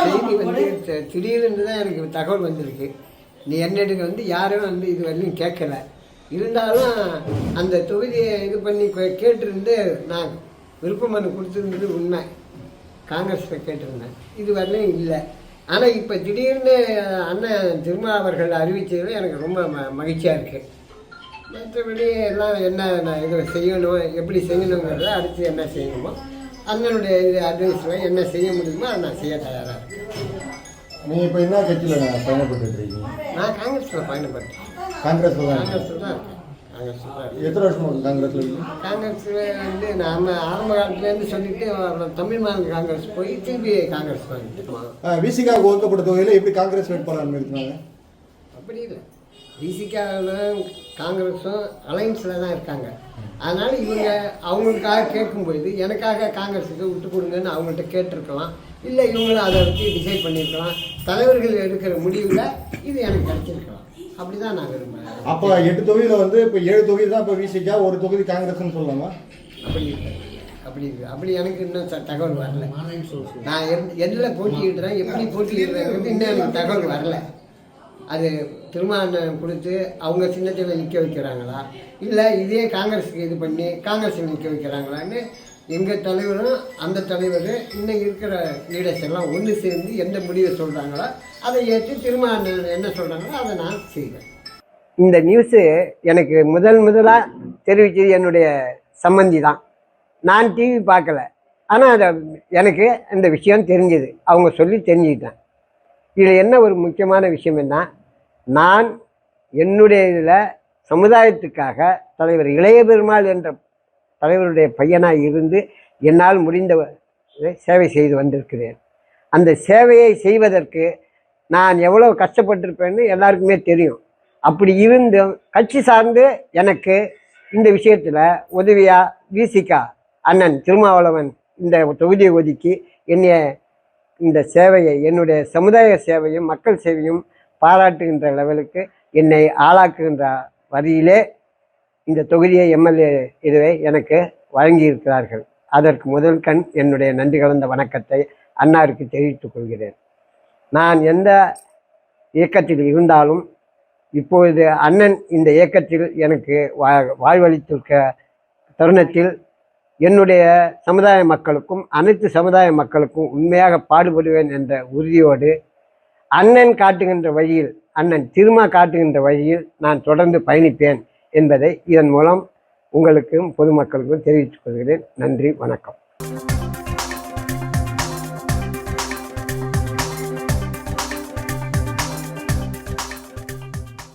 செய்தி வந்து திடீர்னு தான் எனக்கு தகவல் வந்திருக்கு. நீ என்னட்டுக்கு வந்து யாரும் வந்து இது வரையும் கேட்கல. இருந்தாலும் அந்த தொகுதியை இது பண்ணி கேட்டிருந்து நான் விருப்ப மனு கொடுத்துருந்தது உண்மை. காங்கிரஸில் கேட்டிருந்தேன், இது வரலையும் இல்லை. ஆனால் இப்போ திடீர்னு அண்ணன் திருமா அவர்கள் அறிவித்ததில் எனக்கு ரொம்ப மகிழ்ச்சியாக இருக்குது. மற்றபடி எல்லாம் என்ன இது செய்யணும், எப்படி செய்யணுங்கிறத அடுத்து என்ன செய்யணுமோ அண்ணனுடைய இது அட்வைஸில் என்ன செய்ய முடியுமோ அதை நான் செய்ய தயாராக இருக்கேன். நீங்கள் இப்போ என்ன கட்சியில் பயணப்பட்டுருக்கீங்க? நான் காங்கிரஸில் பயணப்பட்டேன். காங்கிரஸில் தான் இருக்கேன். காங்கிரஸில் தான். எத்தனை வருஷமா காங்கிரஸில்? காங்கிரஸில் வந்து நாம் ஆரம்ப காலத்துலேருந்து சொல்லிட்டு தமிழ் மாநில காங்கிரஸ் போய் திருப்பி காங்கிரஸ் வந்துட்டோம். விசிகாவுக்கு ஒதுக்கப்பட்ட தொகையில் எப்படி காங்கிரஸ் வேட்பாளர் இருக்கிறாங்க? அப்படி இல்லை, விசிகாவிலும் காங்கிரஸும் அலைன்ஸில் தான் இருக்காங்க. அதனால் இவங்க அவங்களுக்காக கேட்கும்பொழுது எனக்காக காங்கிரஸுக்கு விட்டு கொடுங்கன்னு அவங்கள்ட்ட கேட்டிருக்கலாம். இல்லை இவங்களும் அதை வச்சு டிசைட் பண்ணியிருக்கலாம். தலைவர்கள் எடுக்கிற முடிவில் இது எனக்கு கிடைச்சிருக்கலாம். அப்படி தான் நான் விரும்புகிறேன். அப்போ 8 தொகுதியில் வந்து இப்போ 7 தொகுதி தான் இப்போ விசிகா, ஒரு தொகுதி காங்கிரஸ்ன்னு சொல்லலாமா? அப்படி அப்படி எனக்கு இன்னும் தகவல் வரல. நான் எதில் போட்டியிடுறேன், எப்படி போட்டியிடுறேங்கிறது இன்னும் எனக்கு தகவல் வரல. அது திருமாவளவன் கொடுத்து அவங்க சின்னத்தில் நிற்க வைக்கிறாங்களா, இல்லை இதே காங்கிரஸுக்கு இது பண்ணி காங்கிரஸில் நிற்க வைக்கிறாங்களான்னு எங்கள் தலைவரும் அந்த தலைவர் இன்னும் இருக்கிற லீடர்ஸ் எல்லாம் ஒன்று சேர்ந்து எந்த முடிவை சொல்கிறாங்களோ அதை ஏற்று திருமாவளவன் என்ன சொல்கிறாங்களோ அதை நான் செய்வேன். இந்த நியூஸு எனக்கு முதலாக தெரிவித்தது என்னுடைய சம்பந்தி தான். நான் டிவி பார்க்கல, ஆனால் அதை எனக்கு இந்த விஷயம் தெரிஞ்சது, அவங்க சொல்லி தெரிஞ்சுக்கிட்டேன். இதில் என்ன ஒரு முக்கியமான விஷயம் என்ன, நான் என்னுடைய இதில் சமுதாயத்துக்காக தலைவர் இளைய பெருமாள் என்ற தலைவருடைய பையனாக இருந்து என்னால் முடிந்த சேவை செய்து வந்திருக்கிறேன். அந்த சேவையை செய்வதற்கு நான் எவ்வளோ கஷ்டப்பட்டிருப்பேன்னு எல்லாருக்குமே தெரியும். அப்படி இருந்தும் கட்சி சார்ந்து எனக்கு இந்த விஷயத்தில் உதவியாக விசிகா அண்ணன் திருமாவளவன் இந்த தொகுதியை ஒதுக்கி என்னைய இந்த சேவையை, என்னுடைய சமுதாய சேவையும் மக்கள் சேவையும் பாராட்டுகின்ற லெவலுக்கு என்னை ஆளாக்குகின்ற வரியிலே இந்த தொகுதியை எம்எல்ஏ இதுவை எனக்கு வழங்கியிருக்கிறார்கள். அதற்கு முதல் கண் என்னுடைய நன்றி கலந்த வணக்கத்தை அன்னாருக்கு தெரிவித்துக் கொள்கிறேன். நான் எந்த இயக்கத்தில் இருந்தாலும் இப்பொழுது அண்ணன் இந்த இயக்கத்தில் எனக்கு வாழ்வளித்திருக்க தருணத்தில் என்னுடைய சமுதாய மக்களுக்கும் அனைத்து சமுதாய மக்களுக்கும் உண்மையாக பாடுபடுவேன் என்ற உறுதியோடு அண்ணன் காட்டுகின்ற வழியில், அண்ணன் திருமா காட்டுகின்ற வழியில் நான் தொடர்ந்து பயணிப்பேன் என்பதை இதன் மூலம் உங்களுக்கும் பொதுமக்களுக்கும் தெரிவித்துக் கொள்கிறேன். நன்றி, வணக்கம்.